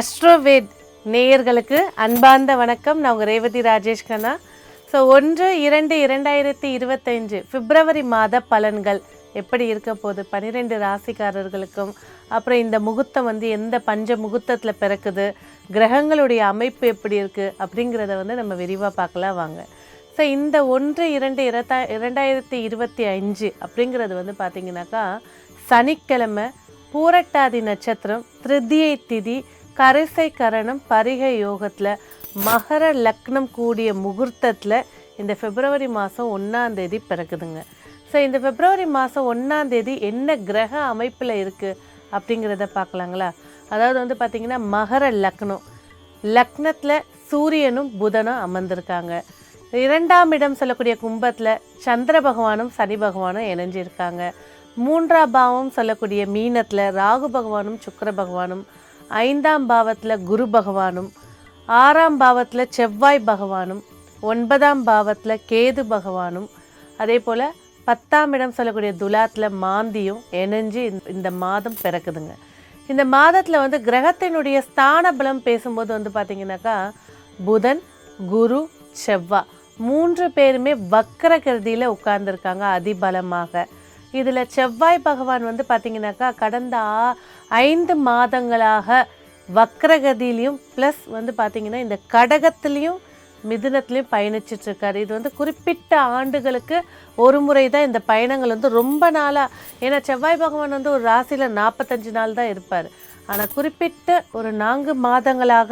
அஸ்ட்ரோவேட் நேயர்களுக்கு அன்பார்ந்த வணக்கம். நான் உங்கள் ரேவதி ராஜேஷ் கண்ணா. 1-2-2025 பிப்ரவரி மாத பலன்கள் எப்படி இருக்க போகுது, 12 ராசிக்காரர்களுக்கும், அப்புறம் இந்த முகூர்த்தம் எந்த பஞ்ச முகூர்த்தத்தில் பிறக்குது, கிரகங்களுடைய அமைப்பு எப்படி இருக்குது அப்படிங்கிறத நம்ம விரிவாக பார்க்கலாம் வாங்க. இந்த 1-2-2025 அப்படிங்கிறது பார்த்திங்கனாக்கா சனிக்கிழமை, பூரட்டாதி நட்சத்திரம், திருதியை திதி, கரிசை கரணம், பரிகை யோகத்தில், மகர லக்னம் கூடிய முகூர்த்தத்தில் இந்த பிப்ரவரி மாதம் 1ஆம் தேதி பிறக்குதுங்க. இந்த பிப்ரவரி மாதம் 1ஆம் தேதி என்ன கிரக அமைப்பில் இருக்குது அப்படிங்கிறத பார்க்கலாங்களா. அதாவது பார்த்திங்கன்னா மகர லக்னம், லக்னத்தில் சூரியனும் புதனும் அமர்ந்திருக்காங்க. 2ஆம் இடம் சொல்லக்கூடிய கும்பத்தில் சந்திர பகவானும் சனி பகவானும் இணைஞ்சிருக்காங்க. 3ஆம் பாவம் சொல்லக்கூடிய மீனத்தில் ராகு பகவானும் சுக்கிர பகவானும், 5ஆம் பாவத்தில் குரு பகவானும், 6ஆம் பாவத்தில் செவ்வாய் பகவானும், 9ஆம் பாவத்தில் கேது பகவானும், அதே போல் 10ஆம் இடம் சொல்லக்கூடிய துலாத்தில் மாந்தியும் இணைஞ்சு இந்த மாதம் பிறக்குதுங்க. இந்த மாதத்தில் கிரகத்தினுடைய ஸ்தான பலம் பேசும்போது பார்த்திங்கனாக்கா புதன், குரு, செவ்வாய் 3 பேருமே வக்கரகிருதியில் உட்கார்ந்துருக்காங்க அதிபலமாக. இதில் செவ்வாய் பகவான் பார்த்திங்கனாக்கா கடந்த 5 மாதங்களாக வக்ரகதியிலையும் ப்ளஸ் பார்த்திங்கன்னா இந்த கடகத்துலேயும் மிதுனத்துலேயும் பயணிச்சிட்ருக்காரு. இது குறிப்பிட்ட ஆண்டுகளுக்கு ஒரு முறை தான் இந்த பயணங்கள் ரொம்ப நாளாக. ஏன்னா செவ்வாய் பகவான் ஒரு ராசியில் 45 நாள் தான் இருப்பார். ஆனால் குறிப்பிட்ட ஒரு 4 மாதங்களாக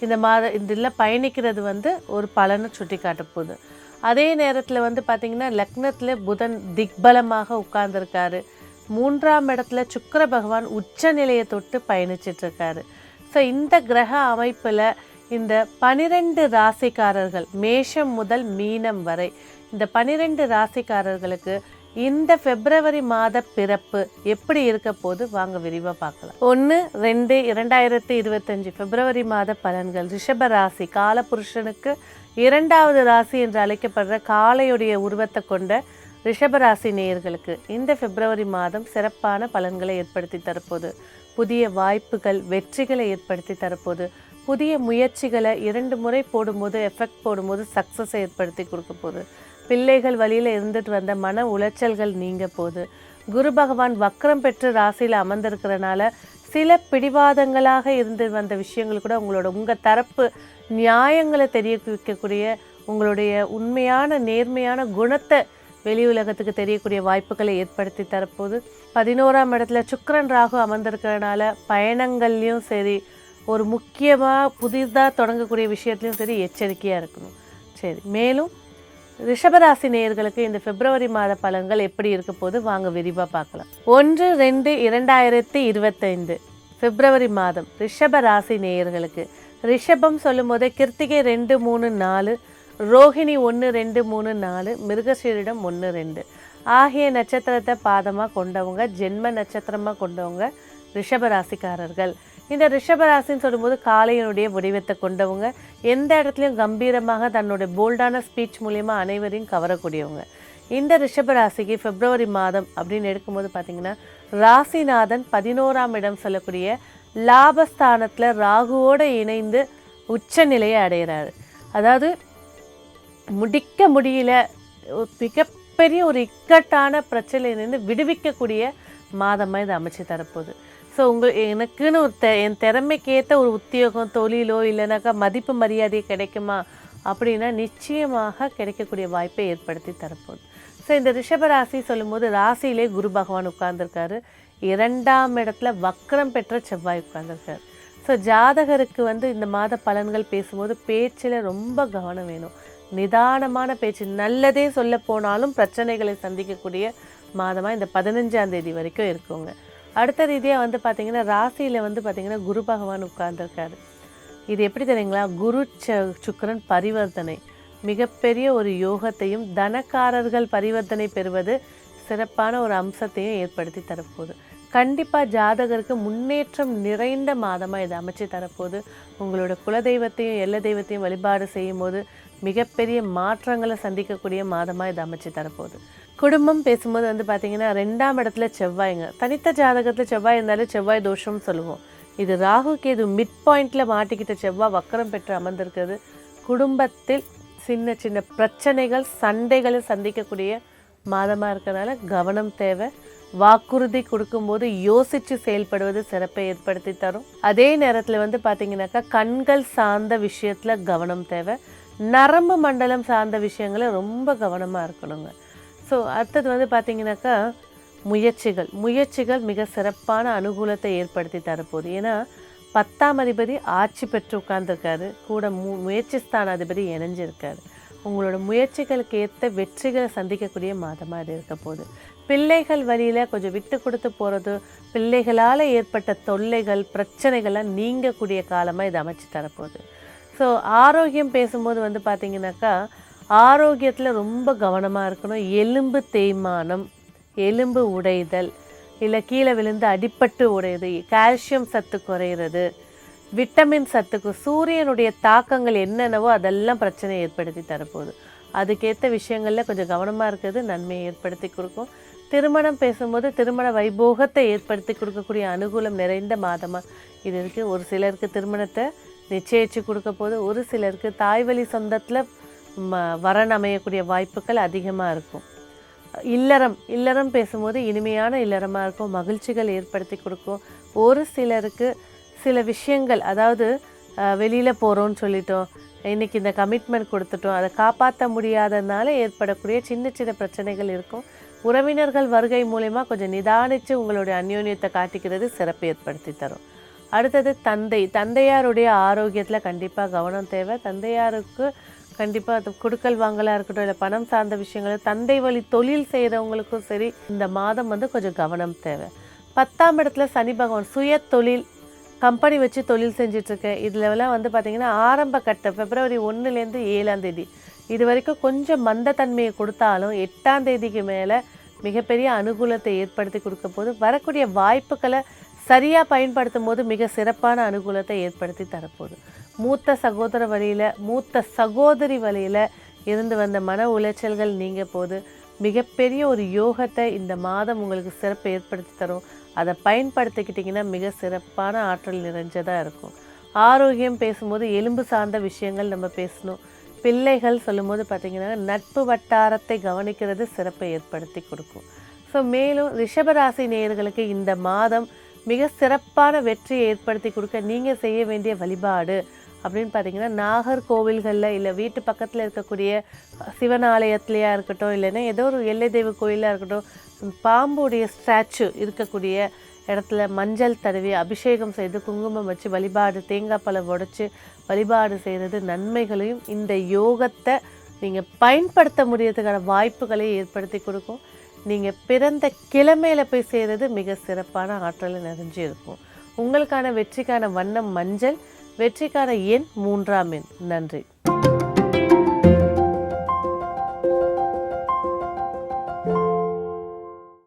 இதில் பயணிக்கிறது ஒரு பலனை சுட்டி காட்ட போகுது. அதே நேரத்தில் பார்த்திங்கன்னா லக்னத்தில் புதன் திக்பலமாக உட்கார்ந்துருக்காரு. 3ஆம் இடத்துல சுக்கிர பகவான் உச்ச நிலையை தொட்டு பயணிச்சிட்ருக்காரு. இந்த கிரக அமைப்பில் இந்த 12 ராசிக்காரர்கள், மேஷம் முதல் மீனம் வரை இந்த 12 ராசிக்காரர்களுக்கு இந்த பிப்ரவரி மாத பிறப்பு எப்படி இருக்க போது வாங்க விரிவாக பார்க்கலாம். 1-2-2025 பிப்ரவரி மாத பலன்கள். ரிஷப ராசி, காலபுருஷனுக்கு 2வது ராசி என்று அழைக்கப்படுற காளையுடைய உருவத்தை கொண்ட ரிஷபராசி நேயர்களுக்கு இந்த பிப்ரவரி மாதம் சிறப்பான பலன்களை ஏற்படுத்தி தரப்போது. புதிய வாய்ப்புகள், வெற்றிகளை ஏற்படுத்தி தரப்போது. புதிய முயற்சிகளை 2 முறை போடும்போது, எஃபெக்ட் போடும்போது சக்ஸஸை ஏற்படுத்தி கொடுக்க போகுது. பிள்ளைகள் வழியில் இருந்துட்டு வந்த மன உளைச்சல்கள் நீங்க போகுது. குரு பகவான் வக்ரம் பெற்று ராசியில் அமர்ந்திருக்கிறனால சில பிடிவாதங்களாக இருந்து வந்த விஷயங்கள் கூட உங்கள் தரப்பு நியாயங்களை தெரிய வைக்கக்கூடிய, உங்களுடைய உண்மையான நேர்மையான குணத்தை வெளி உலகத்துக்கு தெரியக்கூடிய வாய்ப்புகளை ஏற்படுத்தி தரப்போது. 11ஆம் இடத்துல சுக்கிரன் ராகு அமர்ந்திருக்கிறதுனால பயணங்கள்லையும் சரி, ஒரு முக்கியமாக புதிதாக தொடங்கக்கூடிய விஷயத்துலையும் சரி எச்சரிக்கையாக இருக்கணும். சரி, மேலும் ரிஷபராசி நேயர்களுக்கு இந்த பிப்ரவரி மாத பலன்கள் எப்படி இருக்க போது வாங்க விரிவாக பார்க்கலாம். 1-2-2025 பிப்ரவரி மாதம் ரிஷபராசி நேயர்களுக்கு, ரிஷபம் சொல்லும் போதே கிருத்திகை 2-3-4, ரோஹிணி 1-2-3-4, மிருகசீரிடம் 1-2 ஆகிய நட்சத்திரத்தை பாதமாக கொண்டவங்க, ஜென்ம நட்சத்திரமாக கொண்டவங்க ரிஷபராசிக்காரர்கள். இந்த ரிஷபராசின்னு சொல்லும்போது காளையனுடைய வடிவத்தை கொண்டவங்க, எந்த இடத்துலையும் கம்பீரமாக தன்னுடைய போல்டான ஸ்பீச் மூலயமா அனைவரையும் கவரக்கூடியவங்க. இந்த ரிஷபராசிக்கு பிப்ரவரி மாதம் அப்படின்னு எடுக்கும்போது பார்த்திங்கன்னா ராசிநாதன் 11ஆம் இடம் சொல்லக்கூடிய லாபஸ்தானத்தில் ராகுவோடு இணைந்து உச்ச நிலையை அடைகிறாரு. அதாவது முடிக்க முடியல, மிகப்பெரிய ஒரு இக்கட்டான பிரச்சனையிலேருந்து விடுவிக்கக்கூடிய மாதமாக இதை அமைச்சு தரப்போகுது. எனக்குன்னு என் திறமைக்கேற்ற ஒரு உத்தியோகம், தொழிலோ இல்லைனாக்கா மதிப்பு மரியாதை கிடைக்குமா அப்படின்னா நிச்சயமாக கிடைக்கக்கூடிய வாய்ப்பை ஏற்படுத்தி தரப்போகுது. இந்த ரிஷபராசி சொல்லும்போது ராசியிலே குரு பகவான் உட்கார்ந்துருக்காரு. 2ஆம் இடத்துல வக்ரம் பெற்ற செவ்வாய் உட்கார்ந்துருக்காரு. ஜாதகருக்கு இந்த மாத பலன்கள் பேசும்போது பேச்சில் ரொம்ப கவனம் வேணும். நிதானமான பேச்சு, நல்லதே சொல்ல போனாலும் பிரச்சனைகளை சந்திக்கக்கூடிய மாதமாக இந்த 15ஆம் தேதி வரைக்கும் இருக்குங்க. அடுத்த ரீதியாக பார்த்திங்கன்னா ராசியில் பார்த்திங்கன்னா குரு பகவான் உட்கார்ந்துருக்காரு. இது எப்படி தெரியுங்களா, குரு சுக்கிரன் பரிவர்த்தனை மிகப்பெரிய ஒரு யோகத்தையும், தனக்காரர்கள் பரிவர்த்தனை பெறுவது சிறப்பான ஒரு அம்சத்தையும் ஏற்படுத்தி தரப்போகுது. கண்டிப்பாக ஜாதகருக்கு முன்னேற்றம் நிறைந்த மாதமாக இதை அமைச்சு தரப்போகுது. உங்களோட குலதெய்வத்தையும் எல்லை தெய்வத்தையும் வழிபாடு செய்யும் போது மிகப்பெரிய மாற்றங்களை சந்திக்கக்கூடிய மாதமாக இதை அமைச்சு தரப்போகுது. குடும்பம் பேசும்போது பார்த்திங்கன்னா 2ஆம் இடத்துல செவ்வாய்ங்க. தனித்த ஜாதகத்தில் செவ்வாய் இருந்தாலும் செவ்வாய் தோஷம்னு சொல்லுவோம். இது ராகு கேது மிட் பாயிண்டில் மாட்டிக்கிட்ட செவ்வாய் வக்கரம் பெற்று அமர்ந்திருக்கிறது. குடும்பத்தில் சின்ன சின்ன பிரச்சனைகள் சண்டைகளை சந்திக்கக்கூடிய மாதமாக இருக்கிறதுனால கவனம் தேவை. வாக்குறுதி கொடுக்கும்போது யோசித்து செயல்படுவது சிறப்பை ஏற்படுத்தி தரும். அதே நேரத்தில் பார்த்திங்கனாக்கா கண்கள் சார்ந்த விஷயத்தில் கவனம் தேவை. நரம்பு மண்டலம் சார்ந்த விஷயங்களை ரொம்ப கவனமாக இருக்கணுங்க. ஸோ அடுத்தது பார்த்திங்கனாக்கா முயற்சிகள் மிக சிறப்பான அனுகூலத்தை ஏற்படுத்தி தரப்போகுது. ஏன்னா 10ஆம் அதிபதி ஆட்சி பெற்று உட்கார்ந்துருக்காரு, கூட முயற்சி ஸ்தானாதிபதி இணைஞ்சிருக்காரு. உங்களோட முயற்சிகளுக்கு ஏற்ற வெற்றிகளை சந்திக்கக்கூடிய மாதமாக இது இருக்க போகுது. பிள்ளைகள் வழியில் கொஞ்சம் விட்டு கொடுத்து போகிறது, பிள்ளைகளால் ஏற்பட்ட தொல்லைகள் பிரச்சனைகள்லாம் நீங்கக்கூடிய காலமாக இது அமைச்சு தரப்போகுது. ஸோ ஆரோக்கியம் பேசும்போது பார்த்திங்கனாக்கா ஆரோக்கியத்தில் ரொம்ப கவனமாக இருக்கணும். எலும்பு தேய்மானம், எலும்பு உடைதல், இல்லை கீழே விழுந்து அடிப்பட்டு உடையுது, கால்சியம் சத்து குறையிறது, விட்டமின் சத்துக்கு சூரியனுடைய தாக்கங்கள் என்னென்னவோ அதெல்லாம் பிரச்சனையை ஏற்படுத்தி தரப்போகுது. அதுக்கேற்ற விஷயங்களில் கொஞ்சம் கவனமாக இருக்கிறது நன்மையை ஏற்படுத்தி கொடுக்கும். திருமணம் பேசும்போது திருமண வைபோகத்தை ஏற்படுத்தி கொடுக்கக்கூடிய அனுகூலம் நிறைந்த மாதமாக இது இருக்குது. ஒரு சிலருக்கு திருமணத்தை நிச்சயித்து கொடுக்க போது, ஒரு சிலருக்கு தாய்வழி சொந்தத்தில் வரன் அமையக்கூடிய வாய்ப்புகள் அதிகமாக இருக்கும். இல்லறம் பேசும்போது இனிமையான இல்லறமாக இருக்கும், மகிழ்ச்சிகள் ஏற்படுத்தி கொடுக்கும். ஒரு சிலருக்கு சில விஷயங்கள், அதாவது வெளியில் போகிறோன்னு சொல்லிட்டோம், இன்றைக்கி இந்த கமிட்மெண்ட் கொடுத்துட்டோம், அதை காப்பாற்ற முடியாததுனால ஏற்படக்கூடிய சின்ன சின்ன பிரச்சனைகள் இருக்கும். உறவினர்கள் வருகை மூலமா கொஞ்சம் நிதானித்து உங்களுடைய அந்யோன்யத்தை காட்டிக்கிறது சிறப்பு ஏற்படுத்தி தரும். அடுத்தது தந்தையாருடைய ஆரோக்கியத்தில் கண்டிப்பாக கவனம் தேவை. தந்தையாருக்கு கண்டிப்பாக அது கொடுக்கல் வாங்கலாக இருக்கட்டும், இல்லை பணம் சார்ந்த விஷயங்கள், தந்தை வழி தொழில் செய்கிறவங்களுக்கும் சரி இந்த மாதம் கொஞ்சம் கவனம் தேவை. 10ஆம் இடத்துல சனி பகவான் சுய தொழில், கம்பெனி வச்சு தொழில் செஞ்சிட்ருக்கேன், இதிலெல்லாம் பார்த்திங்கன்னா ஆரம்ப கட்ட பிப்ரவரி 1லேருந்து 7ஆம் தேதி இது வரைக்கும் கொஞ்சம் மந்தத்தன்மையை கொடுத்தாலும் 8ஆம் தேதிக்கு மேலே மிகப்பெரிய அனுகூலத்தை ஏற்படுத்தி கொடுக்க போது, வரக்கூடிய வாய்ப்புகளை சரியாக பயன்படுத்தும் போது மிக சிறப்பான அனுகூலத்தை ஏற்படுத்தி தரப்போகுது. மூத்த சகோதர வழியில், மூத்த சகோதரி வழியில் இருந்து வந்த மன உளைச்சல்கள் நீங்க போது மிகப்பெரிய ஒரு யோகத்தை இந்த மாதம் உங்களுக்கு சிறப்பை ஏற்படுத்தி தரும். அதை பயன்படுத்திக்கிட்டிங்கன்னா மிக சிறப்பான ஆற்றல் நிறைஞ்சதாக இருக்கும். ஆரோக்கியம் பேசும்போது எலும்பு சார்ந்த விஷயங்கள் நம்ம பேசணும். பிள்ளைகள் சொல்லும்போது பார்த்திங்கன்னா நட்பு வட்டாரத்தை கவனிக்கிறது சிறப்பை ஏற்படுத்தி கொடுக்கும். ஸோ மேலும் ரிஷபராசி நேயர்களுக்கு இந்த மாதம் மிக சிறப்பான வெற்றியை ஏற்படுத்தி கொடுக்க நீங்கள் செய்ய வேண்டிய வழிபாடு அப்படின்னு பார்த்திங்கன்னா, நாகர்கோவில்களில் இல்லை வீட்டு பக்கத்தில் இருக்கக்கூடிய சிவன் ஆலயத்துலையாக இருக்கட்டும், இல்லைன்னா ஏதோ ஒரு எல்லை தெய்வ கோயிலாக இருக்கட்டும், பாம்புடைய ஸ்டாச்சு இருக்கக்கூடிய இடத்துல மஞ்சள் தடவி அபிஷேகம் செய்து குங்குமம் வச்சு வழிபாடு, தேங்காய் பழம் உடைச்சி வழிபாடு செய்கிறது நன்மைகளையும் இந்த யோகத்தை நீங்கள் பயன்படுத்த முடியறதுக்கான வாய்ப்புகளை ஏற்படுத்தி கொடுக்கும். நீங்கள் பிறந்த கிழமையில் போய் செய்கிறது மிக சிறப்பான ஆற்றலை நிறைஞ்சு இருக்கும். உங்களுக்கான வெற்றிக்கான வண்ணம் மஞ்சள், வெற்றிக்கான எண் 3ஆம் எண். நன்றி.